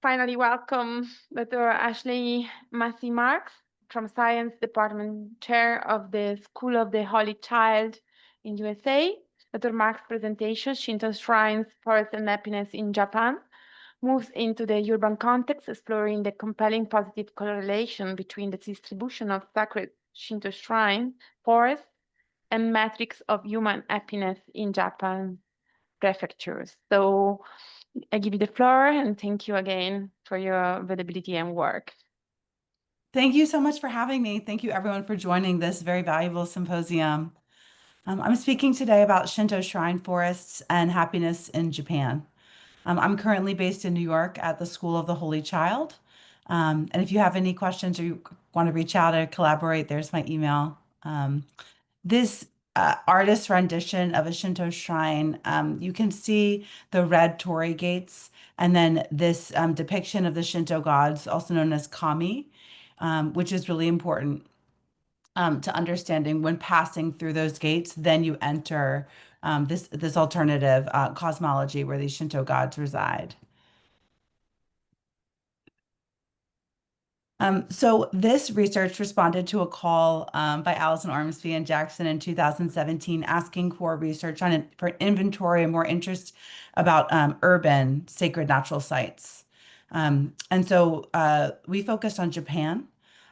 finally welcome Dr. Ashley Massey Marks from Science Department Chair of the School of the Holy Child in USA. Dr. Marks' presentation, Shinto Shrines, Forests and Happiness in Japan, moves into the urban context, exploring the compelling positive correlation between the distribution of sacred Shinto shrine forests and metrics of human happiness in Japan prefectures. So I give you the floor and thank you again for your availability and work. Thank you so much for having me. Thank you everyone for joining this very valuable symposium. I'm speaking today about Shinto shrine forests and happiness in Japan. I'm currently based in New York at the School of the Holy Child. And if you have any questions or you want to reach out or collaborate, there's my email. This artist rendition of a Shinto shrine, you can see the red torii gates, and then this depiction of the Shinto gods, also known as kami, which is really important to understanding when passing through those gates. Then you enter this alternative cosmology where these Shinto gods reside. So this research responded to a call by Allison Ormsby and Jackson in 2017, asking for research for inventory and more interest about urban sacred natural sites. And so we focused on Japan.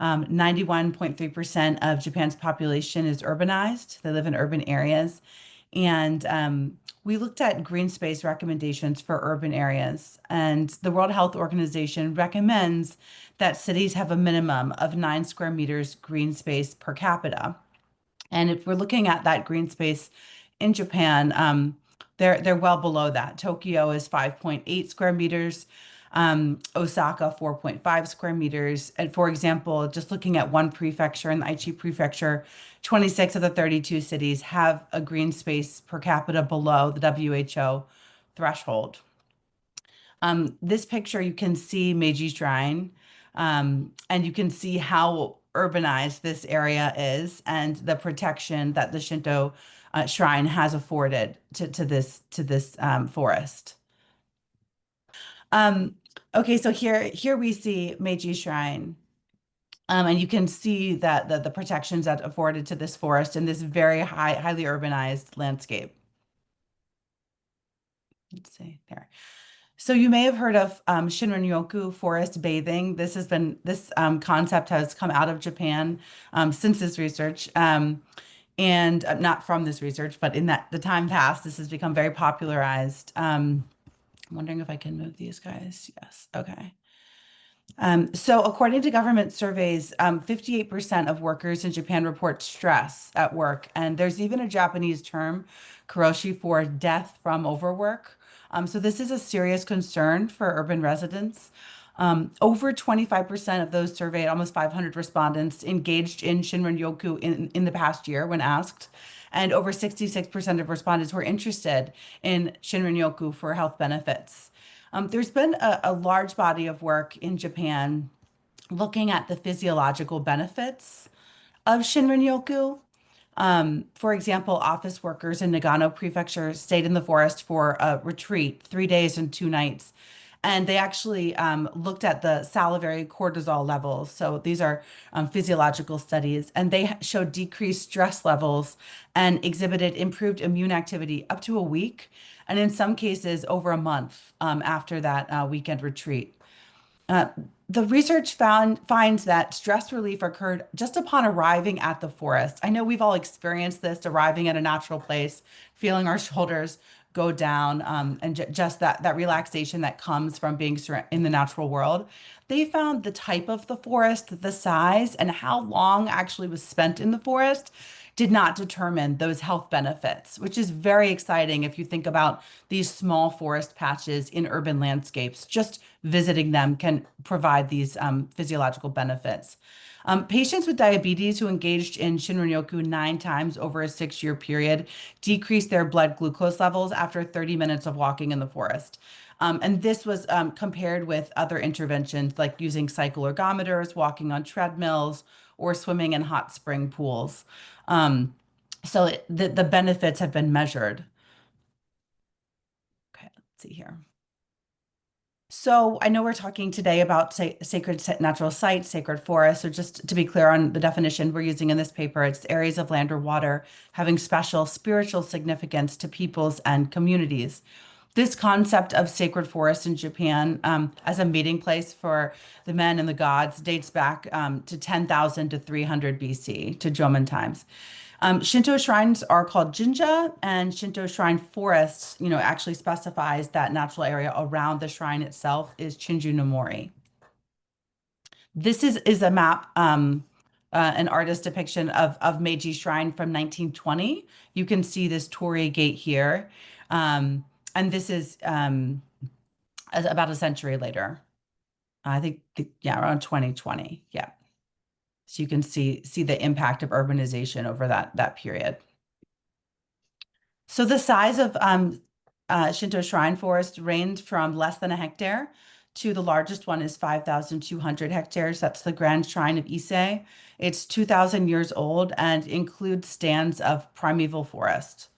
91.3% of Japan's population is urbanized. They live in urban areas. And we looked at green space recommendations for urban areas. And the World Health Organization recommends that cities have a minimum of 9 square meters green space per capita. And if we're looking at that green space in Japan, they're well below that. Tokyo is 5.8 square meters, Osaka 4.5 square meters. And for example, just looking at one prefecture in the Aichi prefecture, 26 of the 32 cities have a green space per capita below the WHO threshold. This picture, you can see Meiji Shrine, and you can see how urbanized this area is and the protection that the Shinto shrine has afforded to this forest. Okay, so here we see Meiji Shrine. And you can see that the protections that afforded to this forest in this very highly urbanized landscape. Let's see there. So you may have heard of Shinrin-yoku forest bathing. This concept has come out of Japan since this research, and not from this research, but in the time past, this has become very popularized. I'm wondering if I can move these guys. Yes. Okay. So according to government surveys, 58% of workers in Japan report stress at work. And there's even a Japanese term, karoshi, for death from overwork. So this is a serious concern for urban residents. Over 25% of those surveyed, almost 500 respondents, engaged in Shinrin-yoku in the past year when asked. And over 66% of respondents were interested in Shinrin-yoku for health benefits. There's been a large body of work in Japan looking at the physiological benefits of Shinrin-yoku. For example, office workers in Nagano Prefecture stayed in the forest for a retreat, 3 days and 2 nights. And they actually looked at the salivary cortisol levels. So these are physiological studies, and they showed decreased stress levels and exhibited improved immune activity up to a week, and in some cases over a month after that weekend retreat. Uh, the research finds that stress relief occurred just upon arriving at the forest. I know we've all experienced this, arriving at a natural place, feeling our shoulders go down, and just that relaxation that comes from being in the natural world. They found the type of the forest, the size, and how long actually was spent in the forest did not determine those health benefits, which is very exciting if you think about these small forest patches in urban landscapes. Just visiting them can provide these physiological benefits. Patients with diabetes who engaged in Shinrin-yoku 9 times over a 6-year period decreased their blood glucose levels after 30 minutes of walking in the forest. And this was compared with other interventions like using cycle ergometers, walking on treadmills, or swimming in hot spring pools. So the benefits have been measured. Okay, let's see here. So I know we're talking today about sacred natural sites, sacred forests. So just to be clear on the definition we're using in this paper, it's areas of land or water having special spiritual significance to peoples and communities. This concept of sacred forests in Japan as a meeting place for the men and the gods dates back to 10,000 to 300 BC, to Jomon times. Shinto shrines are called jinja, and Shinto shrine forests, actually specifies that natural area around the shrine itself is Chinju no Mori. This is a map, an artist depiction of Meiji Shrine from 1920. You can see this torii gate here. And this is about a century later. I think, yeah, around 2020. Yeah. So you can see the impact of urbanization over that period. So the size of Shinto shrine forest ranged from less than a hectare to the largest one is 5,200 hectares. That's the Grand Shrine of Ise. It's 2,000 years old and includes stands of primeval forest.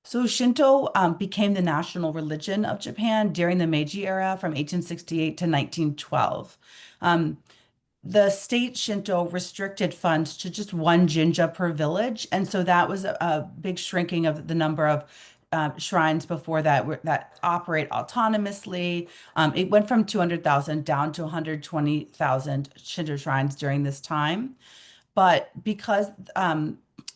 So Shinto became the national religion of Japan during the Meiji era from 1868 to 1912. Um, the state Shinto restricted funds to just one jinja per village, and so that was a big shrinking of the number of shrines before that operate autonomously. It went from 200,000 down to 120,000 Shinto shrines during this time. But because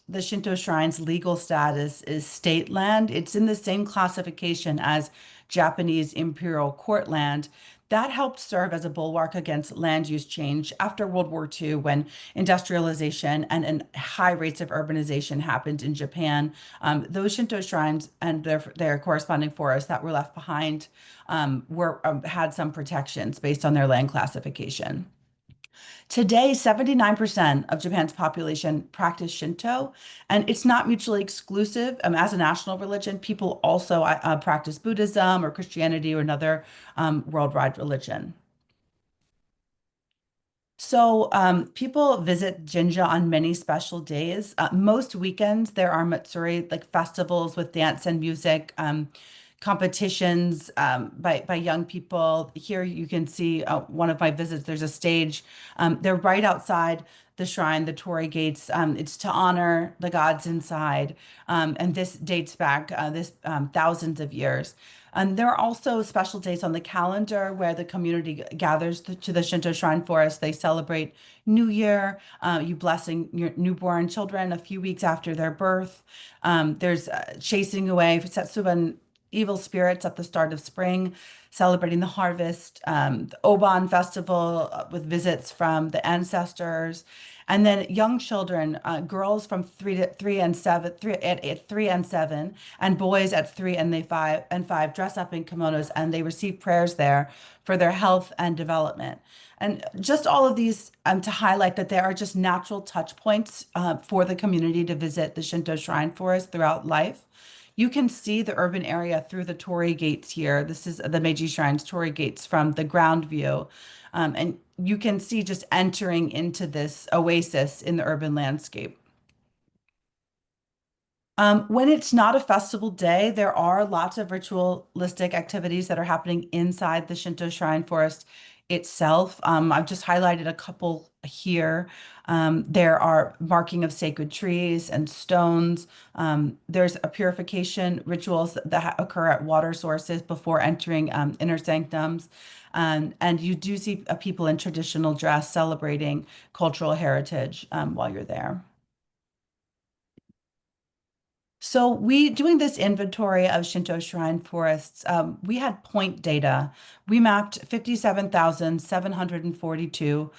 the Shinto shrine's legal status is state land, it's in the same classification as Japanese imperial court land. That helped serve as a bulwark against land use change after World War II, when industrialization and high rates of urbanization happened in Japan. Those Shinto shrines and their corresponding forests that were left behind had some protections based on their land classification. Today, 79% of Japan's population practice Shinto, and it's not mutually exclusive. As a national religion, people also practice Buddhism or Christianity or another worldwide religion. So people visit Jinja on many special days. Most weekends, there are matsuri, like festivals with dance and music, competitions by young people. Here you can see one of my visits. There's a stage. They're right outside the shrine, the torii gates. It's to honor the gods inside. And this dates back this thousands of years. And there are also special days on the calendar where the community gathers to the Shinto Shrine Forest. They celebrate New Year, you blessing your newborn children a few weeks after their birth. There's chasing away Setsuban evil spirits at the start of spring, celebrating the harvest, the Oban festival with visits from the ancestors, and then young children, girls from 3 and 7, at 3 and 7, and boys at 3 and 5 dress up in kimonos, and they receive prayers there for their health and development. And just all of these to highlight that there are just natural touch points for the community to visit the Shinto Shrine Forest throughout life. You can see the urban area through the torii gates here. This is the Meiji Shrine's torii gates from the ground view. And you can see just entering into this oasis in the urban landscape. When it's not a festival day, there are lots of ritualistic activities that are happening inside the Shinto Shrine Forest itself. I've just highlighted a couple here. There are marking of sacred trees and stones. There's a purification rituals that occur at water sources before entering inner sanctums. And you do see people in traditional dress celebrating cultural heritage while you're there. So doing this inventory of Shinto shrine forests, we had point data. We mapped 57,742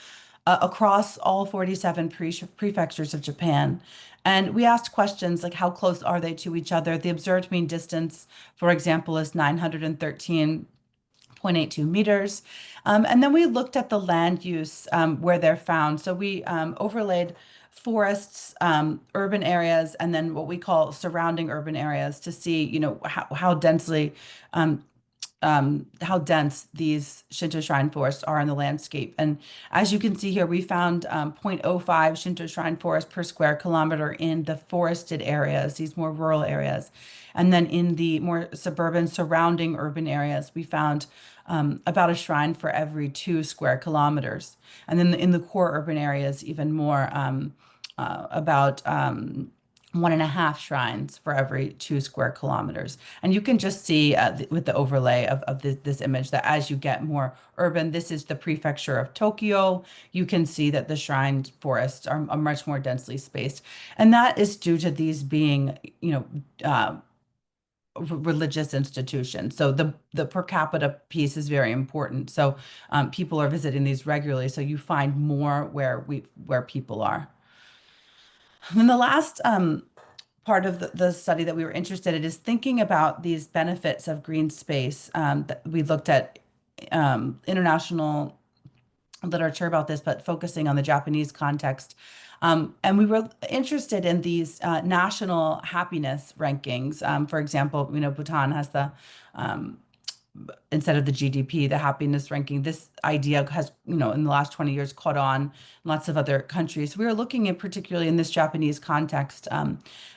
across all 47 prefectures of Japan. And we asked questions like how close are they to each other? The observed mean distance, for example, is 913.82 meters. And then we looked at the land use where they're found. So we overlaid forests, urban areas, and then what we call surrounding urban areas to see, how densely how dense these Shinto shrine forests are in the landscape. And as you can see here, we found 0.05 Shinto shrine forest per square kilometer in the forested areas, these more rural areas. And then in the more suburban surrounding urban areas, we found about a shrine for every 2 square kilometers. And then in the core urban areas, even more, about 1.5 shrines for every 2 square kilometers. And you can just see with the overlay of this image that as you get more urban, this is the prefecture of Tokyo. You can see that the shrine forests are much more densely spaced. And that is due to these being, religious institutions. So the per capita piece is very important. So people are visiting these regularly. So you find more where people are. And then the last part of the study that we were interested in is thinking about these benefits of green space. That we looked at international literature about this, but focusing on the Japanese context. And we were interested in these national happiness rankings. For example, Bhutan has the instead of the GDP, the happiness ranking. This idea has, in the last 20 years caught on in lots of other countries. We were looking at particularly in this Japanese context.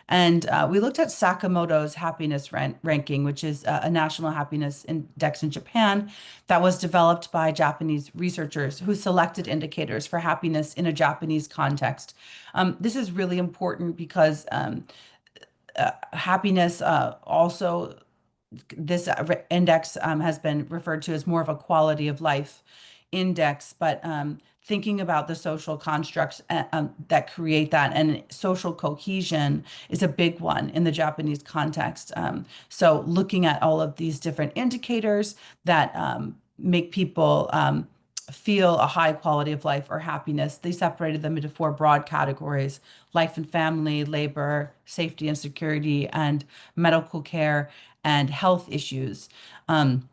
And we looked at Sakamoto's happiness ranking, which is a national happiness index in Japan that was developed by Japanese researchers who selected indicators for happiness in a Japanese context. This is really important because happiness also this index has been referred to as more of a quality of life index, but thinking about the social constructs that create that and social cohesion is a big one in the Japanese context. So looking at all of these different indicators that make people feel a high quality of life or happiness, they separated them into 4 broad categories: life and family, labor, safety and security, and medical care and health issues. And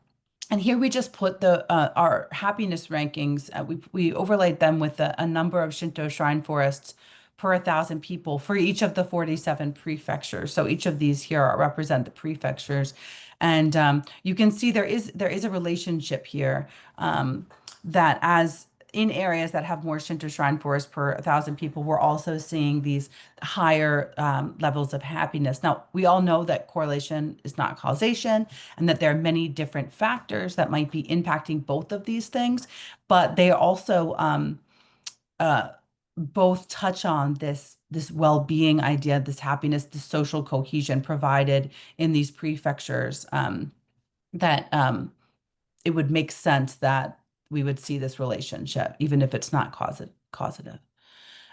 here we just put our happiness rankings. We overlaid them with a number of Shinto shrine forests per 1,000 people for each of the 47 prefectures. So each of these here represent the prefectures, and you can see there is a relationship here, that as in areas that have more Shinto shrine forests per 1,000 people, we're also seeing these higher levels of happiness. Now, we all know that correlation is not causation and that there are many different factors that might be impacting both of these things, but they also uh, both touch on this well-being idea, this happiness, the social cohesion provided in these prefectures, that it would make sense that we would see this relationship, even if it's not causative.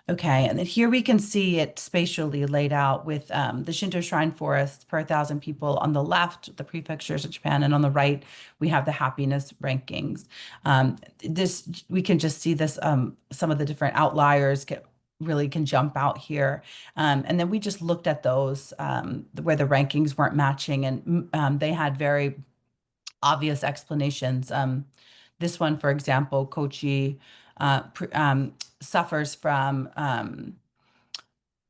Okay, and then here we can see it spatially laid out with the Shinto shrine forest per 1,000 people on the left, the prefectures of Japan, and on the right, we have the happiness rankings. We can just see this, some of the different outliers really can jump out here. And then we just looked at those where the rankings weren't matching, and they had very obvious explanations. This one, for example, Kochi suffers from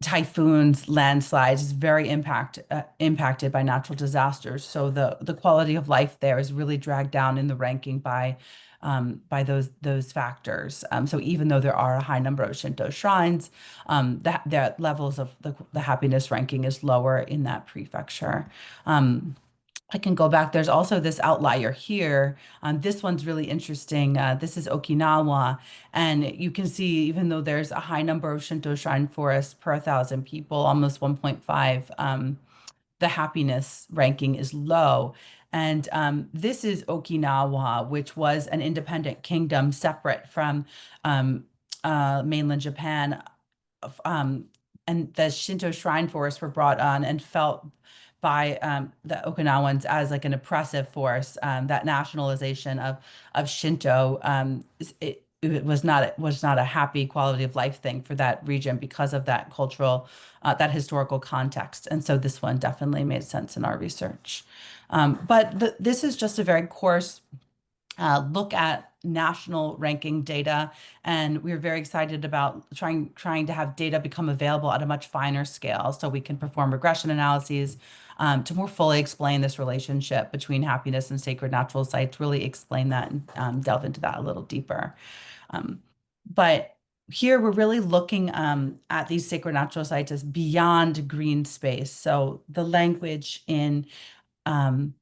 typhoons, landslides, is very impacted by natural disasters. So the quality of life there is really dragged down in the ranking by those factors. So even though there are a high number of Shinto shrines, the levels of the happiness ranking is lower in that prefecture. I can go back. There's also this outlier here. This one's really interesting. This is Okinawa. And you can see, even though there's a high number of Shinto shrine forests per 1,000 people, almost 1.5, the happiness ranking is low. And this is Okinawa, which was an independent kingdom separate from mainland Japan. And the Shinto shrine forests were brought on and felt by the Okinawans as like an oppressive force. That nationalization of Shinto, it was not a happy quality of life thing for that region because of that cultural, that historical context. And so this one definitely made sense in our research. But this is just a very coarse look at national ranking data, and we're very excited about trying to have data become available at a much finer scale so we can perform regression analyses to more fully explain this relationship between happiness and sacred natural sites, really explain that and delve into that a little deeper. But here we're really looking at these sacred natural sites as beyond green space. So the language in um,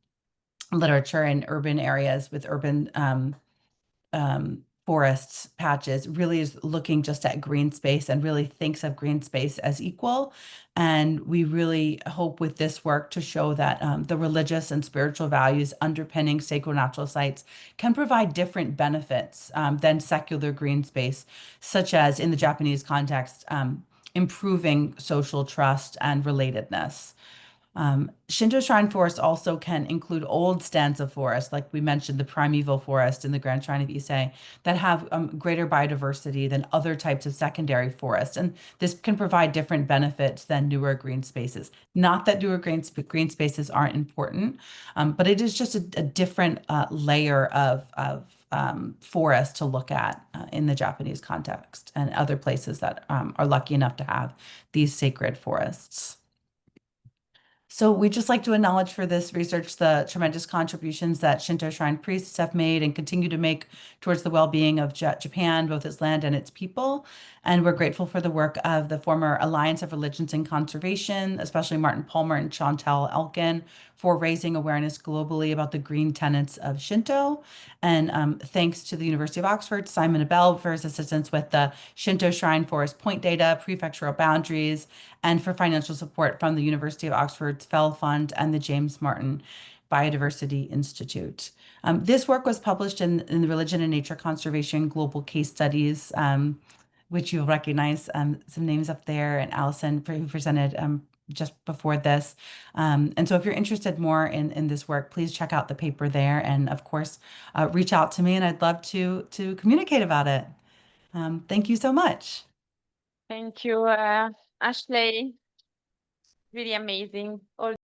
literature in urban areas with urban forests patches really is looking just at green space and really thinks of green space as equal. And we really hope with this work to show that the religious and spiritual values underpinning sacred natural sites can provide different benefits than secular green space, such as in the Japanese context, improving social trust and relatedness. Shinto Shrine Forest also can include old stands of forest, like we mentioned, the primeval forest in the Grand Shrine of Ise, that have greater biodiversity than other types of secondary forest. And this can provide different benefits than newer green spaces. Not that newer green spaces aren't important, but it is just a different layer of forest to look at in the Japanese context and other places that are lucky enough to have these sacred forests. So we'd just like to acknowledge for this research the tremendous contributions that Shinto shrine priests have made and continue to make towards the well-being of Japan, both its land and its people. And we're grateful for the work of the former Alliance of Religions and Conservation, especially Martin Palmer and Chantal Elkin, for raising awareness globally about the green tenets of Shinto. And thanks to the University of Oxford, Simon Abel, for his assistance with the Shinto Shrine Forest Point data, prefectural boundaries, and for financial support from the University of Oxford's Fell Fund and the James Martin Biodiversity Institute. This work was published in the Religion and Nature Conservation Global Case Studies, which you'll recognize some names up there, and Allison, who presented just before this. And so if you're interested more in this work, please check out the paper there. And of course, reach out to me and I'd love to communicate about it. Thank you so much. Thank you, Ashley. Really amazing. All